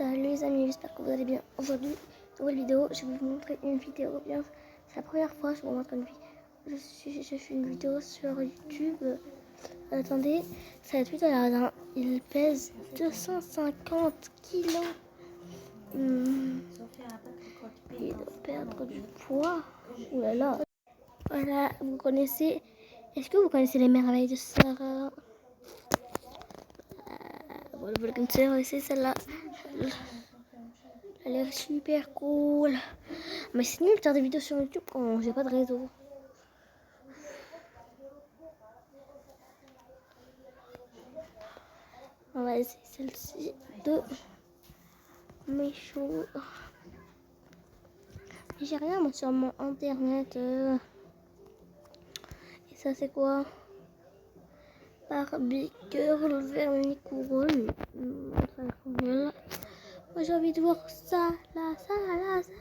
Salut les amis, j'espère que vous allez bien. Aujourd'hui, nouvelle vidéo, je vais vous montrer une vidéo. Bien, c'est la première fois que je vous montre une vidéo. Je fais une vidéo sur YouTube. Attendez, cette vidéo, il pèse 250 kilos. Il doit perdre du poids. Ouh là là. Voilà, vous connaissez. Est-ce que vous connaissez les merveilles de Sarah? Vous le connaissez aussi, celle-là. Elle a l'air super cool. Mais c'est nul de faire des vidéos sur YouTube quand j'ai pas de réseau. On va essayer celle-ci de Méchou. J'ai rien moi sur mon internet. Et ça c'est quoi? Barbie Girl Vernis Couronne. Moi j'ai envie de voir ça, là, ça, là, ça.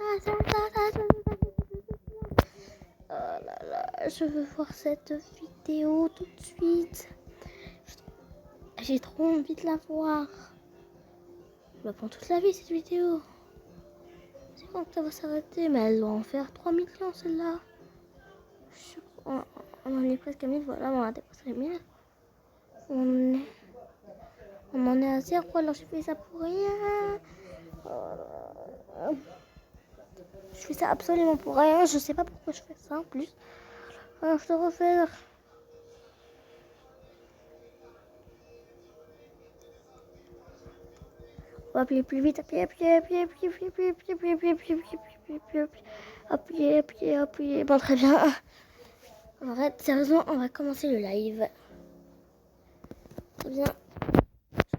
Oh là là, je veux voir cette vidéo tout de suite. J'ai trop envie de la voir. Je la prends toute la vie cette vidéo. C'est quand que ça va s'arrêter? Mais elle doit en faire 3 millions celle-là. On en est presque à 1000, voilà, on a dépassé les 1000. On en est à 0, alors je fais ça pour rien. Je fais ça absolument pour rien, je sais pas pourquoi je fais ça en plus. Alors je dois refaire. On va appuyer plus vite, appuyer. Bon, très bien. Arrête, sérieusement, on va commencer le live. Très bien.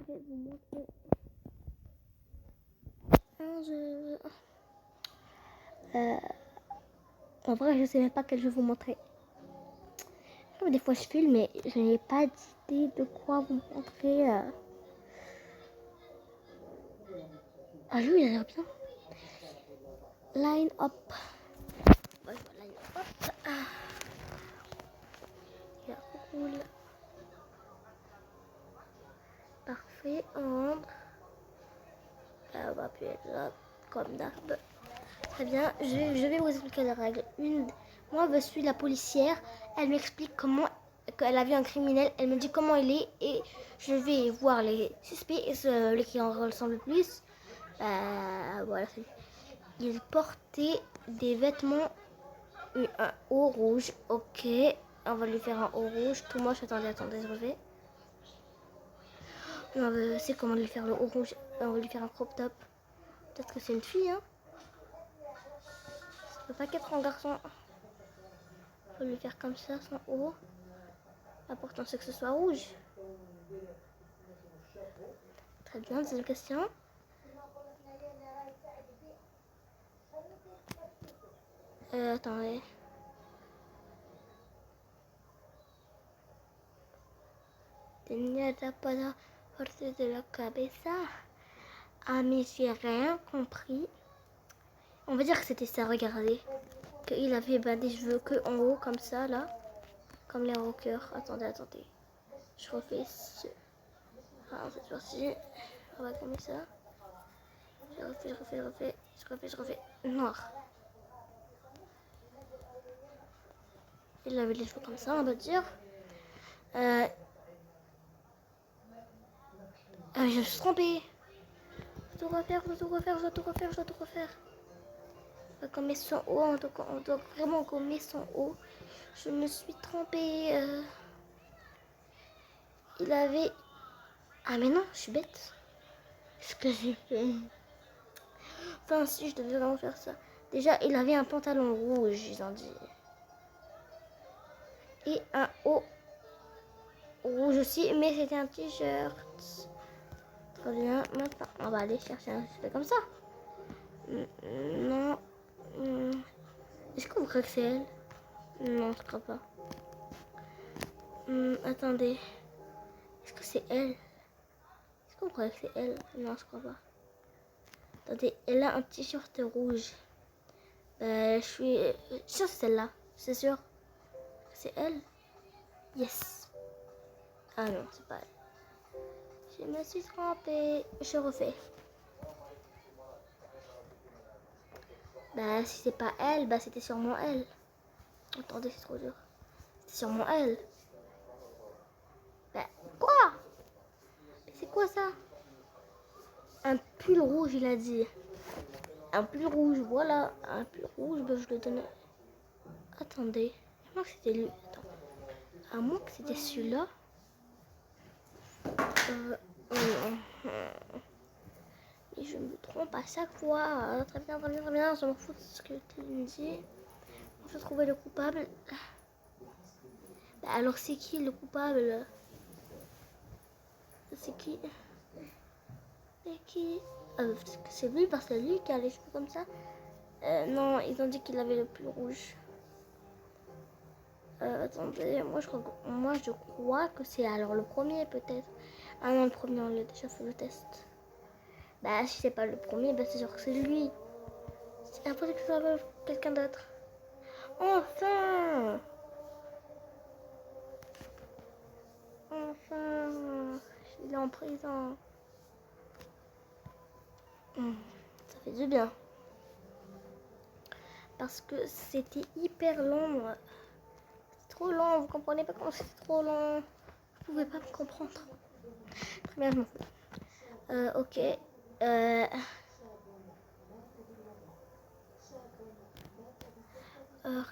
Je vais vous montrer un jeu. En vrai, je sais même pas quel jeu vous montrer. Des fois, je filme, mais je n'ai pas d'idée de quoi vous montrer. Ah, lui, il a l'air bien. Line up. Ouais, line up. Il a cool. Parfait. On va appuyer là, comme d'hab. Très bien. Je vais vous expliquer les règles. Moi, je suis la policière. Elle m'explique comment elle a vu un criminel. Elle me dit comment il est et je vais voir les suspects et celui qui en ressemble le plus. Voilà. Il portait des vêtements, un haut rouge. Ok, on va lui faire un haut rouge. Tout moche. Attendez, je refais. On sait comment lui faire le haut rouge. On va lui faire un crop top. Peut-être que c'est une fille, hein. Ça peut pas qu'être un garçon. On va lui faire comme ça, son haut. L'important c'est que ce soit rouge. Très bien, deuxième question. Attendez. Tenía tapada parte de la cabeza. Ah mais j'ai rien compris. On va dire que c'était ça, regardez. Qu'il avait des cheveux que en haut, comme ça, là. Comme les rockers. Attendez. Je refais ce... Alors cette fois-ci, on va comme ça. Je refais. Noir. Il avait les cheveux comme ça, on va dire. Je me suis trompée. Je dois tout refaire. On va gommer son haut, on doit vraiment gommer son haut. Je me suis trompée. Il avait... Ah mais non, je suis bête. Qu'est-ce que j'ai fait? Enfin si, je devais vraiment faire ça. Déjà, il avait un pantalon rouge, ils ont dit. Et un haut rouge aussi, mais c'était un t-shirt. Très bien, maintenant on va aller chercher un cheveu comme ça. Non. Est-ce qu'on croit que c'est elle? Non, je crois pas. Attendez. Est-ce que c'est elle? Est-ce qu'on croit que c'est elle? Non, je crois pas. Attendez, elle a un t-shirt rouge. Je suis sûre que c'est celle-là. C'est sûr. C'est elle? Yes. Ah non, c'est pas elle. Je me suis trompée. Je refais. Bah, si c'est pas elle, bah c'était sûrement elle. Attendez, c'est trop dur. C'était sûrement elle. Bah, quoi? C'est quoi ça? Un pull rouge, il a dit. Un pull rouge, voilà. Un pull rouge, bah, je le donnais. Attendez. À moins que c'était lui. Attends. À moins que c'était celui-là. Non. Mais je me trompe à chaque fois. Très bien, très bien, très bien. Je m'en fous de ce que tu me dis. On peut trouver le coupable. Bah, alors c'est qui le coupable? C'est qui? C'est qui? C'est lui parce que c'est lui qui a les cheveux comme ça. Non, ils ont dit qu'il avait le pull rouge. Attendez, moi je crois que c'est alors le premier peut-être. Ah non, le premier on l'a déjà fait le test. Bah si c'est pas le premier, bah c'est sûr que c'est lui. C'est impossible que ce soit quelqu'un d'autre. Enfin! Enfin! Il est en prison. Ça fait du bien. Parce que c'était hyper long. C'est trop long, vous comprenez pas comment c'était trop long. Vous pouvez pas me comprendre. Très bien, je m'en fous. Ok.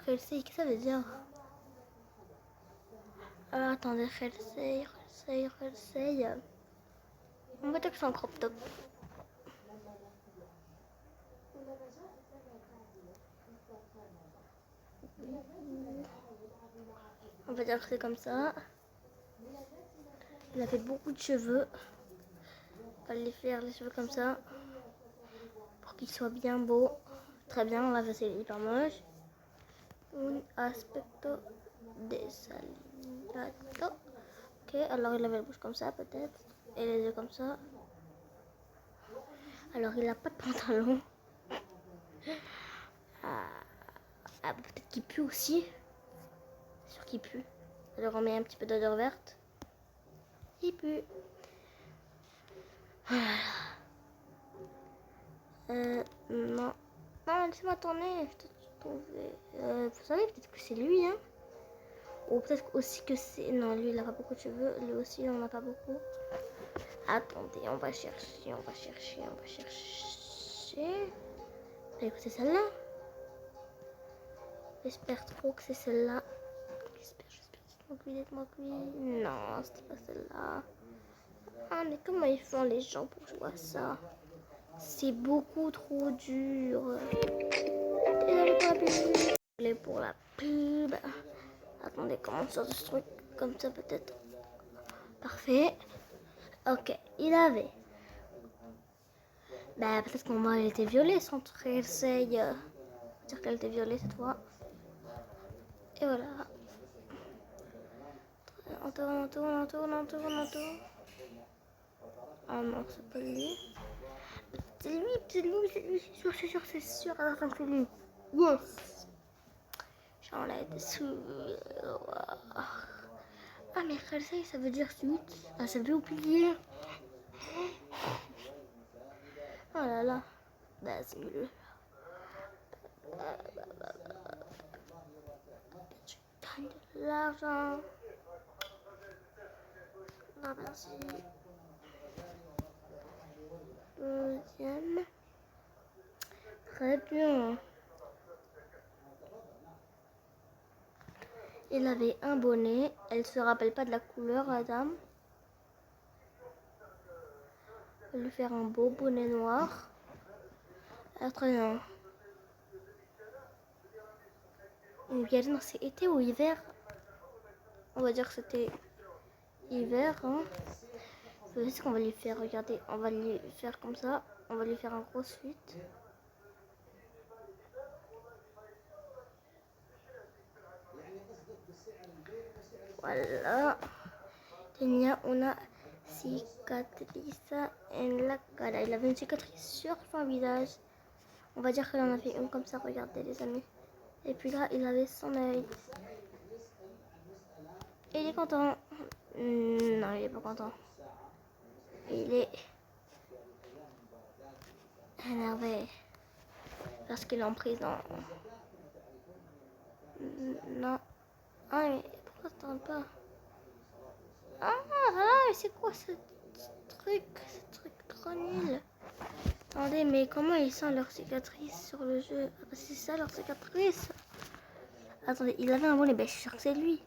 Kelsey, qu'est-ce que ça veut dire? Attendez, Kelsey. On va dire que c'est un crop top. On va dire que c'est comme ça. Il a fait beaucoup de cheveux. On va lui faire les cheveux comme ça. Pour qu'il soit bien beau. Très bien, là c'est hyper moche. Un aspecto desaliñado. Ok, alors il avait la bouche comme ça peut-être. Et les yeux comme ça. Alors il a pas de pantalon. Peut-être qu'il pue aussi. C'est sûr qu'il pue. Alors on met un petit peu d'odeur verte. Il pue. Non. Non, laissez-moi tourner. Vous savez, peut-être que c'est lui, hein. Ou peut-être aussi que c'est... Non, lui, il a pas beaucoup de cheveux. Lui aussi, il en a pas beaucoup. Attendez, on va chercher. Écoutez, celle-là. J'espère trop que c'est celle-là. J'espère. Dites-moi que oui. Non, c'était pas celle-là. Ah, mais comment ils font les gens pour jouer à ça? C'est beaucoup trop dur. Désolé pour la pub. Attendez, comment on sort de ce truc? Comme ça, peut-être. Parfait. Ok, il avait. Bah, peut-être qu'on va, elle était violée, son truc essaye. Dire qu'elle était violée cette fois. Et voilà. On tourne. Ah non, c'est pas lui. C'est lui. C'est sûr. Alors, c'est lui. Yes. J'enlève dessous. Ah, mais Kelsey, ça veut dire suite. Ah, ça veut oublier. Oh là là. Bah, c'est mieux. Je gagne de l'argent. Non, merci. Deuxième. Très bien. Il avait un bonnet. Elle se rappelle pas de la couleur, la dame. On va lui faire un beau bonnet noir. Ah, très bien. Non, c'est été ou hiver? On va dire que c'était hiver. Hein. Ce qu'on va lui faire, regardez, on va lui faire comme ça. On va lui faire un gros suite. Voilà. Tenía una cicatriz en la cara. Il avait une cicatrice sur son visage. On va dire qu'il en a fait une comme ça, regardez les amis. Et puis là, il avait son œil. Et il est content. Non, il est pas content. Il est énervé. parce qu'il est en prison. Non. Ah, mais pourquoi ça ne pas? Ah, c'est quoi ce truc trop nul? Attendez, mais comment ils sentent leur cicatrice sur le jeu? Ah, c'est ça leur cicatrice? Attendez, il avait un bonnet, ben je suis sûre que c'est lui.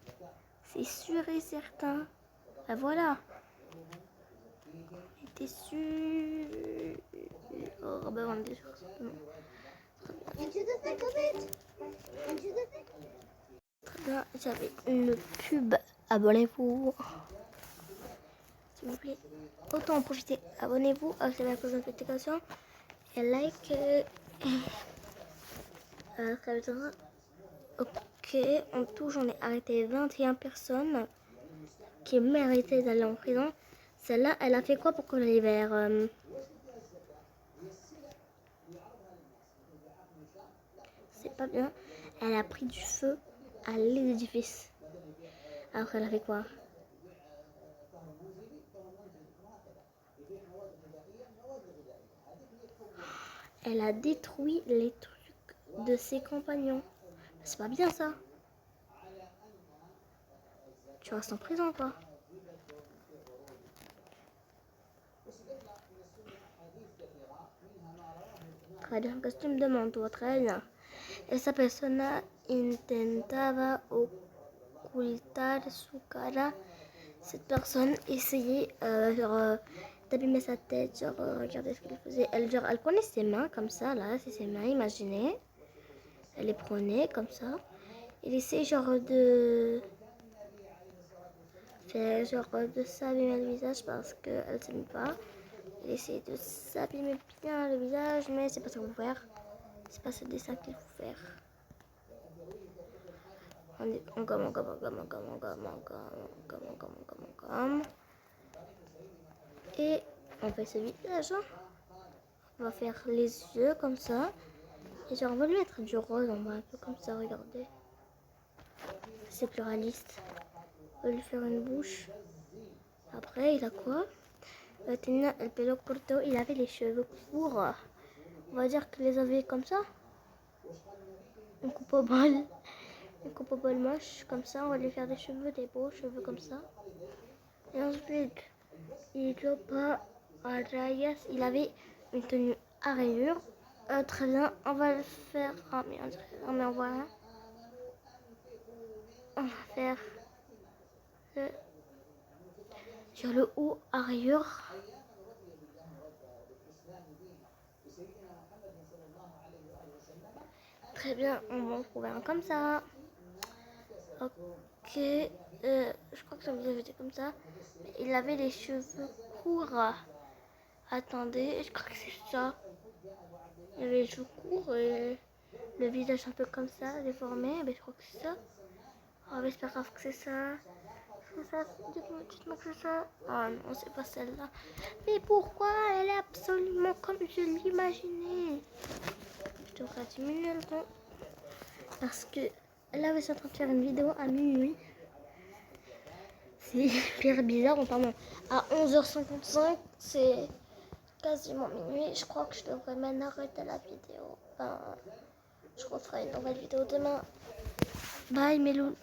C'est sûr et certain. Ben voilà. J'étais sûr. Oh, ben on est sûr. Très bien, j'avais une pub. Abonnez-vous. S'il vous plaît. Autant en profiter. Abonnez-vous, activez la cloche de notification et like. Ça veut dire... Ok, en tout, j'en ai arrêté 21 personnes qui méritaient d'aller en prison. Celle-là, elle a fait quoi pour qu'on la libère? C'est pas bien. Elle a pris du feu à l'édifice. Alors, elle a fait quoi? Elle a détruit les trucs de ses compagnons. C'est pas bien ça. Tu restes en prison quoi. Très bien, qu'est-ce que tu me demandes toi? Très bien. Esa persona intentaba ocultar su cara. Cette personne essayait d'abîmer sa tête, genre regardez ce qu'elle faisait. Elle prenait ses mains comme ça, là, c'est ses mains, imaginez. Elle les prenait comme ça. Elle essayait genre de faire genre de s'abîmer le visage parce qu'elle ne s'aime pas. Elle essayait de s'abîmer bien le visage, mais c'est pas ça qu'il faut faire. C'est pas ce dessin qu'il faut faire. On gomme. Et on fait ce visage. On va faire les yeux comme ça. Et genre on va lui mettre du rose, on va un peu comme ça, regardez. C'est plus réaliste. On va lui faire une bouche. Après, il a quoi? Tenía el pelo corto, il avait les cheveux courts. On va dire qu'il les avait comme ça. Une coupe au bol. Une coupe au bol moche, comme ça. On va lui faire des cheveux, des beaux cheveux comme ça. Et ensuite, il n'a pas à rayas. Il avait une tenue à rayures. Très bien, on va le faire. Oh, mais on va faire sur le haut à rayures. Très bien, on va en trouver un comme ça. Ok, je crois que ça vous avait été comme ça. Il avait les cheveux courts. Attendez, je crois que c'est ça. Il avait les cheveux courts et le visage un peu comme ça, déformé. Mais je crois que c'est ça. Oh, mais c'est pas grave que c'est ça. C'est ça, dites-moi que c'est ça. Ah non, c'est pas celle-là. Mais pourquoi elle est absolument comme je l'imaginais? Je devrais diminuer le temps. Parce que là, je suis en train de faire une vidéo à minuit. C'est hyper bizarre, notamment à 11h55, c'est quasiment minuit. Je crois que je devrais maintenant arrêter la vidéo. Je referai une nouvelle vidéo demain. Bye, Melou.